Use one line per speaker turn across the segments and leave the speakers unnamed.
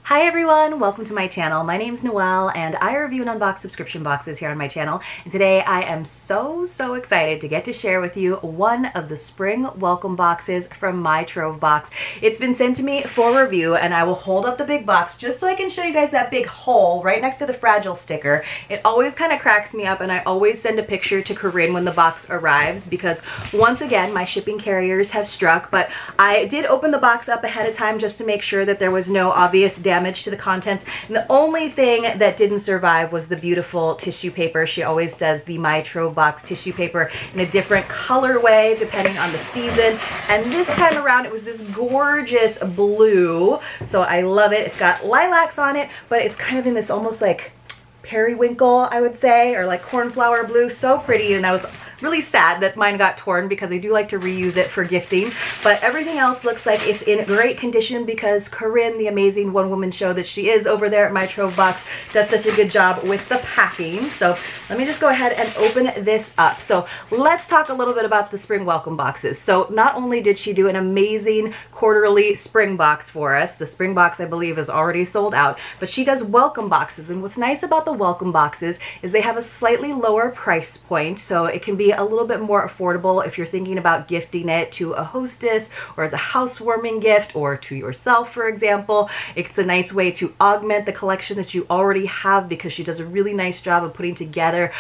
Hi everyone, welcome to my channel. My name's Noelle and I review and unbox subscription boxes here on my channel. And today I am so excited to get to share with you one of the spring welcome boxes from my Trove Box. It's been sent to me for review and I will hold up the big box just so I can show you guys that big hole right next to the fragile sticker. It always kind of cracks me up and I always send a picture to Corinne when the box arrives because once again my shipping carriers have struck, but I did open the box up ahead of time just to make sure that there was no obvious damage to the contents, and the only thing that didn't survive was the beautiful tissue paper. She always does the My Trove Box tissue paper in a different colorway depending on the season, and this time around it was this gorgeous blue, so I love it. It's got lilacs on it, but it's kind of in this almost like periwinkle, I would say, or like cornflower blue. So pretty, and I was really sad that mine got torn because I do like to reuse it for gifting, but everything else looks like it's in great condition because Corinne, the amazing one-woman show that she is over there at My Trove Box, does such a good job with the packing. So let me just go ahead and open this up. So let's talk a little bit about the spring welcome boxes. So not only did she do an amazing quarterly spring box for us, the spring box I believe is already sold out, but she does welcome boxes, and what's nice about the welcome boxes is they have a slightly lower price point, so it can be a little bit more affordable if you're thinking about gifting it to a hostess or as a housewarming gift or to yourself, for example. It's a nice way to augment the collection that you already have because she does a really nice job of putting together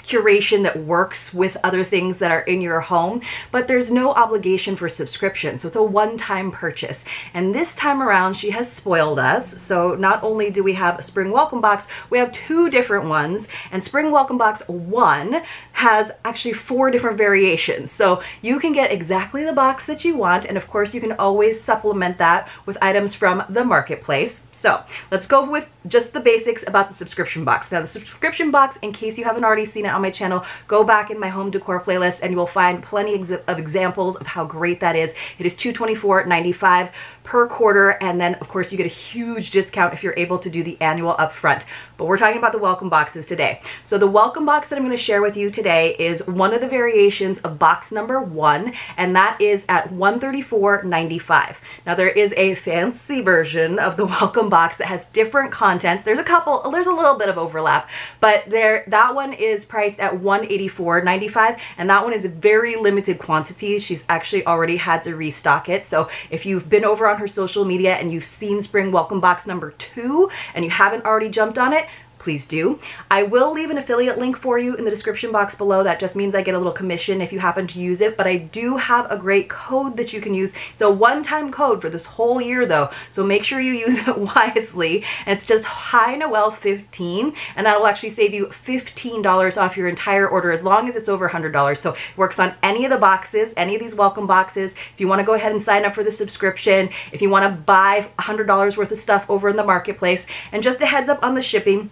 curation that works with other things that are in your home, but there's no obligation for subscription, so it's a one-time purchase. And this time around she has spoiled us, so not only do we have a spring welcome box, we have two different ones, and spring welcome box 1 has actually 4 different variations, so you can get exactly the box that you want, and of course you can always supplement that with items from the marketplace. So let's go with just the basics about the subscription box. Now the subscription box, in case you haven't already seen it on my channel, go back in my home decor playlist and you will find plenty of examples of how great that is. It is $224.95 per quarter, and then of course you get a huge discount if you're able to do the annual upfront. But we're talking about the welcome boxes today. So the welcome box that I'm going to share with you today is one of the variations of box number 1, and that is at $134.95. Now there is a fancy version of the welcome box that has different contents. There's a little bit of overlap, but that one is priced at $184.95, and that one is a very limited quantity. She's actually already had to restock it, so if you've been over on her social media and you've seen spring welcome box number 2 and you haven't already jumped on it, please do. I will leave an affiliate link for you in the description box below. That just means I get a little commission if you happen to use it, but I do have a great code that you can use. It's a one-time code for this whole year though, so make sure you use it wisely. And it's just hinoël15, and that'll actually save you $15 off your entire order as long as it's over $100. So it works on any of the boxes, any of these welcome boxes. If you want to go ahead and sign up for the subscription, if you want to buy $100 worth of stuff over in the marketplace, and just a heads up on the shipping.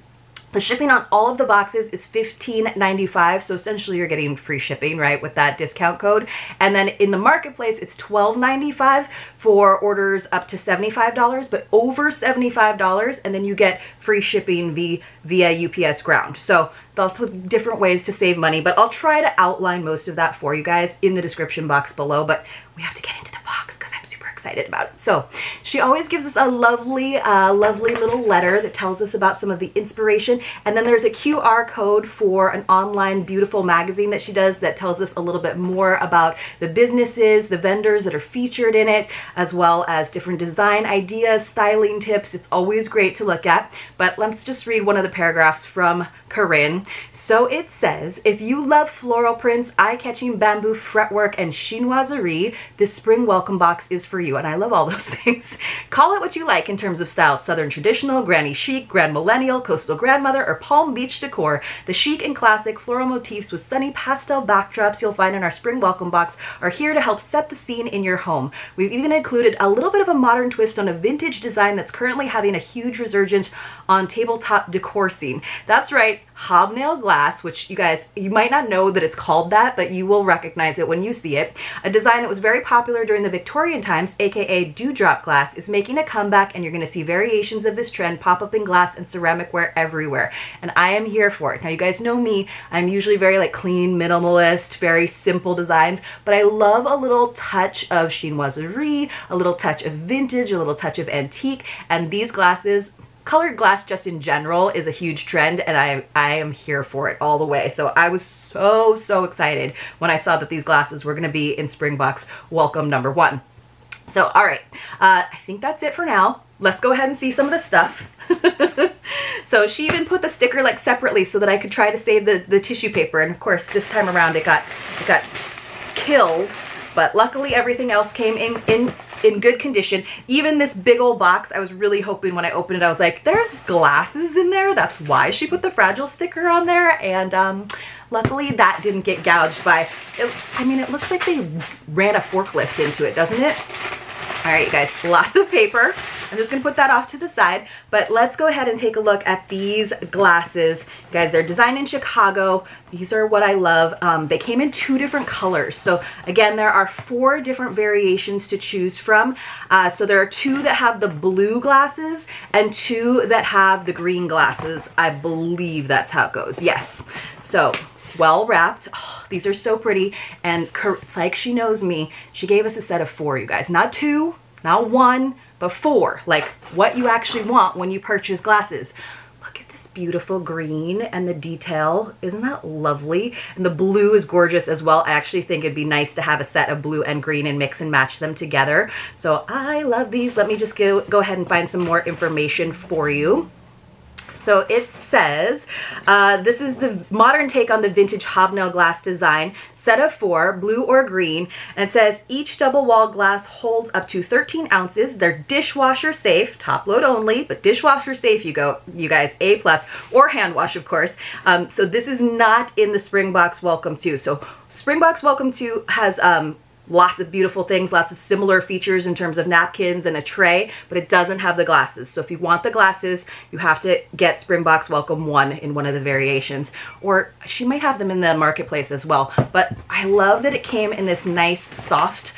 The shipping on all of the boxes is $15.95, so essentially you're getting free shipping, right, with that discount code. And then in the marketplace, it's $12.95 for orders up to $75, but over $75, and then you get free shipping via UPS ground. So lots of different ways to save money, but I'll try to outline most of that for you guys in the description box below, but we have to get into the box because I'm super excited about it. So she always gives us a lovely little letter that tells us about some of the inspiration, and then there's a QR code for an online beautiful magazine that she does that tells us a little bit more about the businesses, the vendors that are featured in it, as well as different design ideas, styling tips. It's always great to look at, but let's just read one of the paragraphs from Corinne. So it says, if you love floral prints, eye-catching bamboo fretwork, and chinoiserie, this spring welcome box is for you. And I love all those things. Call it what you like in terms of style: Southern traditional, granny chic, grand millennial, coastal grandmother, or Palm Beach decor. The chic and classic floral motifs with sunny pastel backdrops you'll find in our spring welcome box are here to help set the scene in your home. We've even included a little bit of a modern twist on a vintage design that's currently having a huge resurgence on tabletop decor scene. That's right, hobnail glass, which you guys, you might not know that it's called that, but you will recognize it when you see it. A design that was very popular during the Victorian times, aka dewdrop glass, is making a comeback, and you're going to see variations of this trend pop up in glass and ceramic ware everywhere. And I am here for it. Now, you guys know me, I'm usually very like clean, minimalist, very simple designs, but I love a little touch of chinoiserie, a little touch of vintage, a little touch of antique, and these glasses, colored glass just in general, is a huge trend, and I am here for it all the way. So I was so excited when I saw that these glasses were going to be in Springbox Welcome number 1. So all right, I think that's it for now. Let's go ahead and see some of the stuff. So she even put the sticker like separately so that I could try to save the tissue paper, and of course this time around it got killed, but luckily everything else came in good condition. Even this big old box, I was really hoping when I opened it, I was like, there's glasses in there. That's why she put the fragile sticker on there. And luckily that didn't get gouged by, I mean, it looks like they ran a forklift into it, doesn't it? All right, you guys, lots of paper. I'm just gonna put that off to the side, but let's go ahead and take a look at these glasses. Guys, they're designed in Chicago. These are what I love. They came in 2 different colors. So again, there are 4 different variations to choose from. So there are 2 that have the blue glasses and 2 that have the green glasses. I believe that's how it goes, yes. So, well wrapped. Oh, these are so pretty, and it's like she knows me. She gave us a set of 4, you guys. Not 2, not 1, but 4. Like what you actually want when you purchase glasses. Look at this beautiful green and the detail. Isn't that lovely? And the blue is gorgeous as well. I actually think it'd be nice to have a set of blue and green and mix and match them together. So I love these. Let me just go ahead and find some more information for you. So it says, this is the modern take on the vintage hobnail glass design, set of 4, blue or green, and it says each double wall glass holds up to 13 ounces. They're dishwasher safe, top load only, but dishwasher safe, you guys, A+, or hand wash, of course. So this is not in the Springbox Welcome 2. So Springbox Welcome 2 has lots of beautiful things, lots of similar features in terms of napkins and a tray, but it doesn't have the glasses. So if you want the glasses, you have to get Springbox Welcome 1 in one of the variations, or she might have them in the marketplace as well. But I love that it came in this nice soft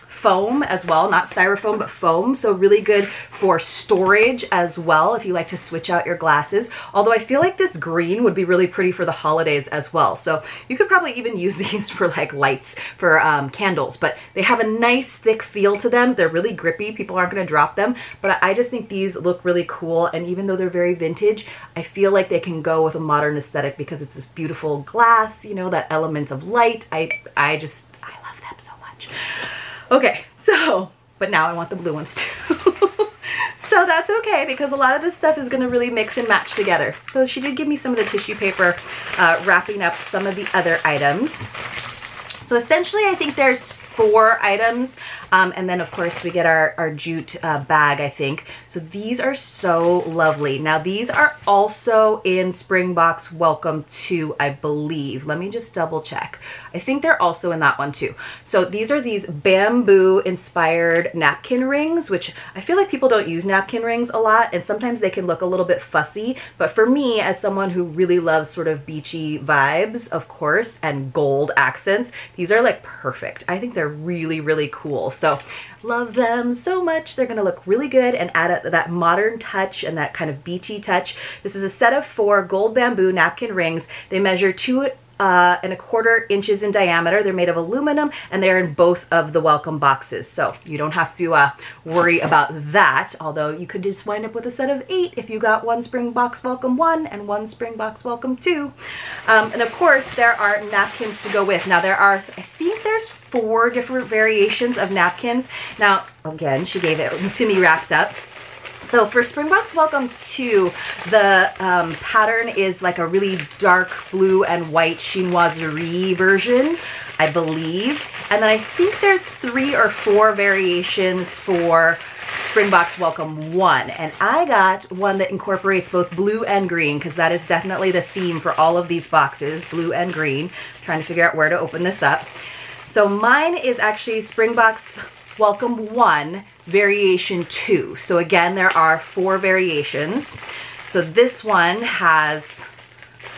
foam as well, not styrofoam, but foam. So really good for storage as well if you like to switch out your glasses. Although I feel like this green would be really pretty for the holidays as well. So you could probably even use these for like lights, for candles, but they have a nice thick feel to them. They're really grippy. People aren't going to drop them, but I just think these look really cool. And even though they're very vintage, I feel like they can go with a modern aesthetic because it's this beautiful glass, you know, that element of light. I love them so much. Okay, so, but now I want the blue ones too. So that's okay, because a lot of this stuff is gonna really mix and match together. So she did give me some of the tissue paper wrapping up some of the other items. So essentially I think there's 4 items, and then of course we get our jute bag, I think. So these are so lovely. Now these are also in Springbox Welcome 2, I believe. Let me just double check. I think they're also in that one too. So these are these bamboo inspired napkin rings, which I feel like people don't use napkin rings a lot, and sometimes they can look a little bit fussy. But for me, as someone who really loves sort of beachy vibes, of course, and gold accents, these are like perfect. I think they're really cool. So love them so much. They're gonna look really good and add that modern touch and that kind of beachy touch. This is a set of 4 gold bamboo napkin rings. They measure 2¼ inches in diameter. They're made of aluminum, and they're in both of the welcome boxes. So you don't have to worry about that, although you could just wind up with a set of 8 if you got one Springbox Welcome 1 and one Springbox Welcome 2. And of course, there are napkins to go with. Now there are, I think there's 4 different variations of napkins. Now, again, she gave it to me wrapped up. So for Springbox Welcome 2, the pattern is like a really dark blue and white chinoiserie version, I believe. And then I think there's 3 or 4 variations for Springbox Welcome 1. And I got one that incorporates both blue and green, because that is definitely the theme for all of these boxes, blue and green. I'm trying to figure out where to open this up. So mine is actually Springbox Welcome 1 variation 2. So again, there are 4 variations. So this one has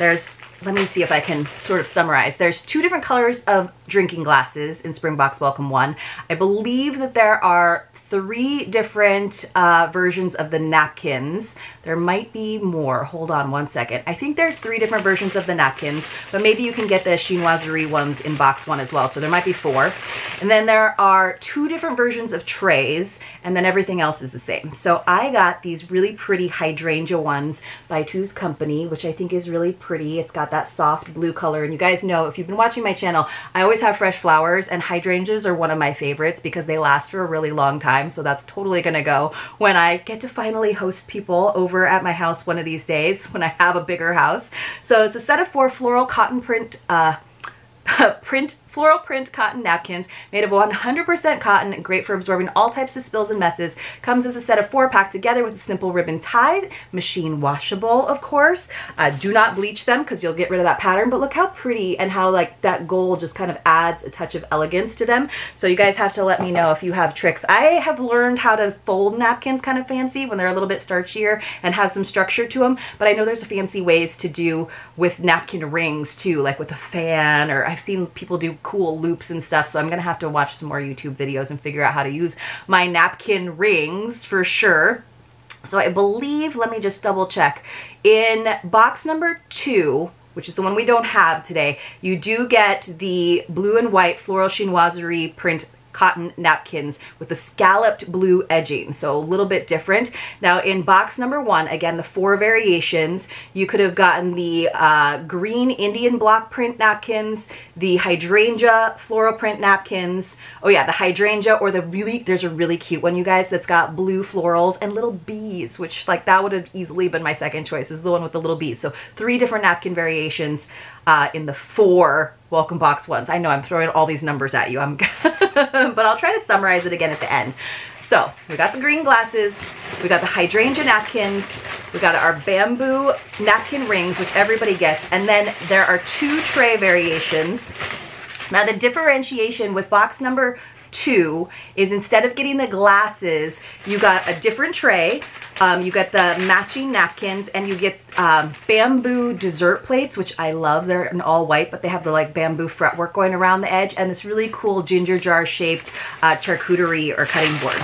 let me see if I can sort of summarize. There's 2 different colors of drinking glasses in Springbox Welcome 1. I believe that there are 3 different versions of the napkins. There might be more. Hold on one second. I think there's 3 different versions of the napkins, but maybe you can get the chinoiserie ones in box 1 as well. So there might be 4. And then there are 2 different versions of trays, and then everything else is the same. So I got these really pretty hydrangea ones by Two's Company, which I think is really pretty. It's got that soft blue color. And you guys know, if you've been watching my channel, I always have fresh flowers, and hydrangeas are one of my favorites because they last for a really long time. So that's totally gonna go when I get to finally host people over at my house one of these days when I have a bigger house. So it's a set of 4 floral cotton print floral print cotton napkins made of 100% cotton, great for absorbing all types of spills and messes. Comes as a set of 4 packed together with a simple ribbon tie, machine washable, of course. Do not bleach them because you'll get rid of that pattern, but look how pretty and how like that gold just kind of adds a touch of elegance to them. So you guys have to let me know if you have tricks. I have learned how to fold napkins kind of fancy when they're a little bit starchier and have some structure to them, but I know there's fancy ways to do with napkin rings too, like with a fan, or I've seen people do cool loops and stuff, so I'm gonna have to watch some more YouTube videos and figure out how to use my napkin rings for sure. So I believe, let me just double check, in box number 2, which is the one we don't have today, you do get the blue and white floral chinoiserie print cotton napkins with the scalloped blue edging, so a little bit different. Now in box number 1, again, the 4 variations, you could have gotten the green Indian block print napkins, the hydrangea floral print napkins, oh yeah, the hydrangea, or there's a really cute one, you guys, that's got blue florals and little bees, which like that would have easily been my second choice, is the one with the little bees. So 3 different napkin variations in the 4 welcome box ones. I know I'm throwing all these numbers at you, but I'll try to summarize it again at the end. So we got the green glasses, we got the hydrangea napkins, we got our bamboo napkin rings, which everybody gets, and then there are 2 tray variations. Now the differentiation with box number 2 is, instead of getting the glasses, you got a different tray, you get the matching napkins, and you get bamboo dessert plates, which I love. They're in all white, but they have the like bamboo fretwork going around the edge, and this really cool ginger jar shaped charcuterie or cutting board.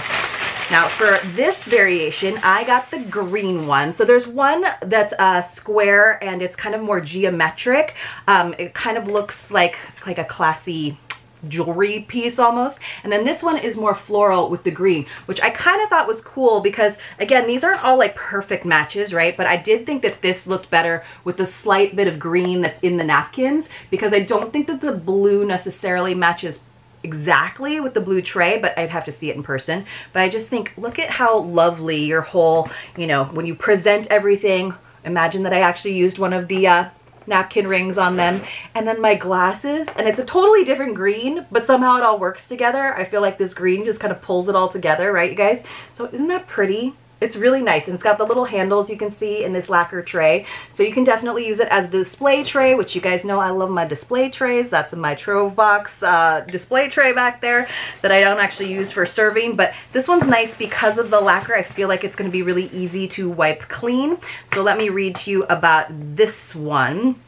Now for this variation, I got the green one. So there's one that's square and it's kind of more geometric. It kind of looks like a classy jewelry piece almost, and then this one is more floral with the green, which I kind of thought was cool because, again, these aren't all like perfect matches, right? But I did think that this looked better with the slight bit of green that's in the napkins, because I don't think that the blue necessarily matches exactly with the blue tray, but I'd have to see it in person. But I just think, look at how lovely your whole, you know, when you present everything. Imagine that I actually used one of the napkin rings on them, and then my glasses, and it's a totally different green, but somehow it all works together. I feel like this green just kind of pulls it all together, right, you guys? So isn't that pretty? It's really nice, and it's got the little handles you can see in this lacquer tray, so you can definitely use it as a display tray, which you guys know I love my display trays. That's in my Trove Box display tray back there that I don't actually use for serving, but this one's nice because of the lacquer. I feel like it's going to be really easy to wipe clean. So let me read to you about this one.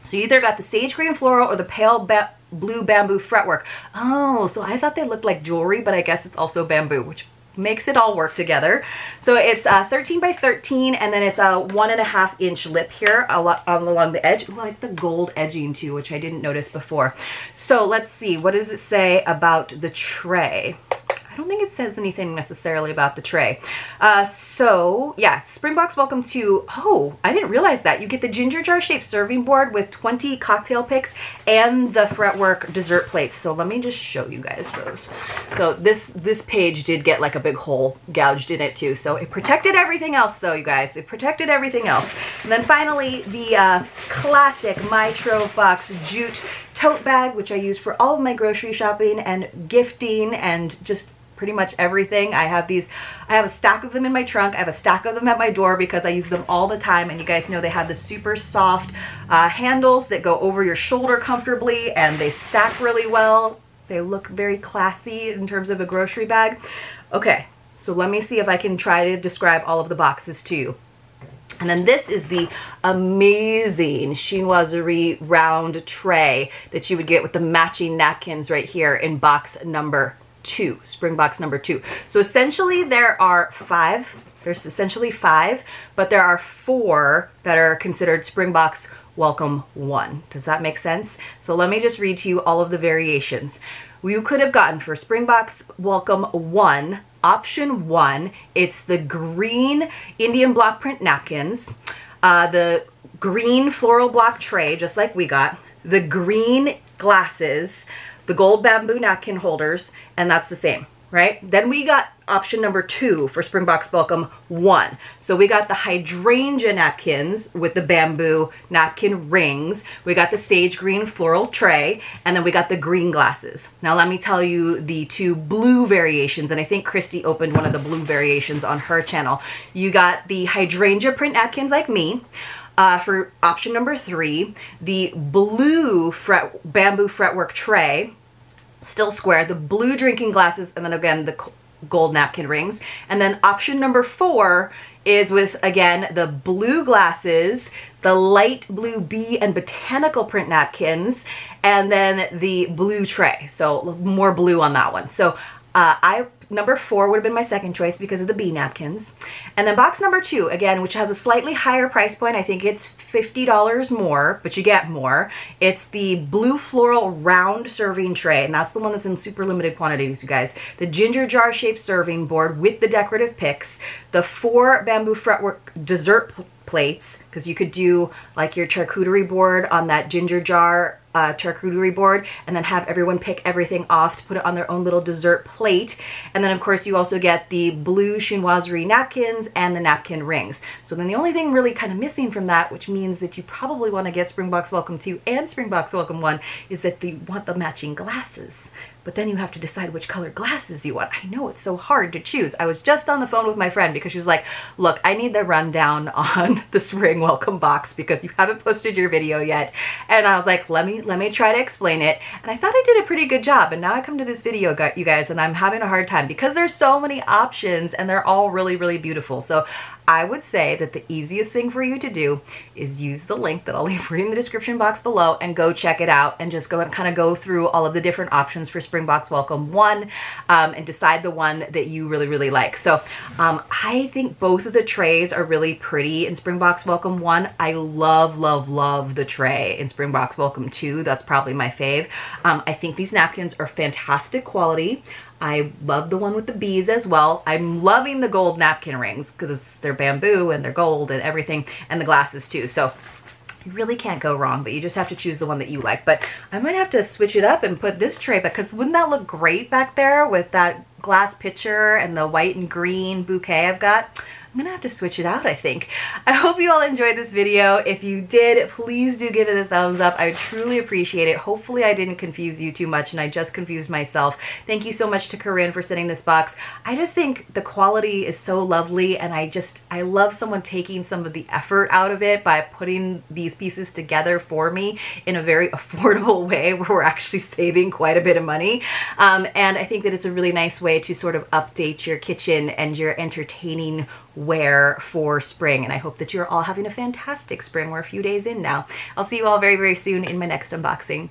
So you either got the sage green floral or the pale blue bamboo fretwork. Oh, so I thought they looked like jewelry, but I guess it's also bamboo, which makes it all work together. So it's 13 by 13, and then it's a 1.5 inch lip here along the edge. Ooh, I like the gold edging too, which I didn't notice before. So let's see, what does it say about the tray? I don't think it says anything necessarily about the tray. So yeah, Springbox Welcome to, oh, I didn't realize that. You get the ginger jar shaped serving board with 20 cocktail picks and the fretwork dessert plates. So let me just show you guys those. So this page did get like a big hole gouged in it too. So it protected everything else though, you guys. It protected everything else. And then finally, the classic My Trove Box jute tote bag, which I use for all of my grocery shopping and gifting and just pretty much everything. I have a stack of them in my trunk. I have a stack of them at my door because I use them all the time, and you guys know they have the super soft handles that go over your shoulder comfortably, and they stack really well. They look very classy in terms of a grocery bag. Okay, so let me see if I can try to describe all of the boxes to you. And then this is the amazing chinoiserie round tray that you would get with the matching napkins right here in box number 2, spring box number 2. So essentially there's essentially 5, but there are 4 that are considered spring box welcome 1. Does that make sense? So let me just read to you all of the variations. You could have gotten for spring box welcome 1, option 1, it's the green Indian block print napkins, the green floral block tray, just like we got, the green glasses, the gold bamboo napkin holders, and that's the same, right? Then we got option number 2 for spring box welcome 1. So we got the hydrangea napkins with the bamboo napkin rings. We got the sage green floral tray, and then we got the green glasses. Now let me tell you the 2 blue variations, and I think Christy opened one of the blue variations on her channel. You got the hydrangea print napkins like me. For option number 3, the blue bamboo fretwork tray, still square, the blue drinking glasses, and then again the gold napkin rings. And then option number 4 is with, again, the blue glasses, the light blue bee and botanical print napkins, and then the blue tray. So more blue on that one. So number 4 would have been my second choice because of the bee napkins. And then box number 2, again, which has a slightly higher price point. I think it's $50 more, but you get more. It's the blue floral round serving tray, and that's the one that's in super limited quantities, you guys. The ginger jar shaped serving board with the decorative picks, the 4 bamboo fretwork dessert plates, because you could do like your charcuterie board on that ginger jar charcuterie board, and then have everyone pick everything off to put it on their own little dessert plate. And then of course you also get the blue chinoiserie napkins and the napkin rings. So then the only thing really kind of missing from that, which means that you probably want to get spring box welcome 2 and spring box welcome 1, is that you want the matching glasses. But then you have to decide which color glasses you want. I know it's so hard to choose. I was just on the phone with my friend because she was like, look, I need the rundown on the spring welcome box because you haven't posted your video yet. And I was like, let me try to explain it. And I thought I did a pretty good job. And now I come to this video, you guys, and I'm having a hard time because there's so many options and they're all really, really beautiful. So I would say that the easiest thing for you to do is use the link that I'll leave for you in the description box below and go check it out and just go and kind of go through all of the different options for spring box welcome 1 and decide the one that you really, really like. So I think both of the trays are really pretty in spring box welcome 1. I love, love, love the tray in spring box welcome 2. That's probably my fave. I think these napkins are fantastic quality. I love the one with the bees as well. I'm loving the gold napkin rings because they're bamboo and they're gold and everything, and the glasses too. So you really can't go wrong, but you just have to choose the one that you like. But I might have to switch it up and put this tray back, because wouldn't that look great back there with that glass pitcher and the white and green bouquet I've got? I'm gonna have to switch it out, I think. I hope you all enjoyed this video. If you did, please do give it a thumbs up. I would truly appreciate it. Hopefully I didn't confuse you too much and I just confused myself. Thank you so much to Corinne for sending this box. I just think the quality is so lovely, and I love someone taking some of the effort out of it by putting these pieces together for me in a very affordable way where we're actually saving quite a bit of money. And I think that it's a really nice way to sort of update your kitchen and your entertaining wear for spring. And I hope that you're all having a fantastic spring. We're a few days in now. I'll see you all very, very soon in my next unboxing.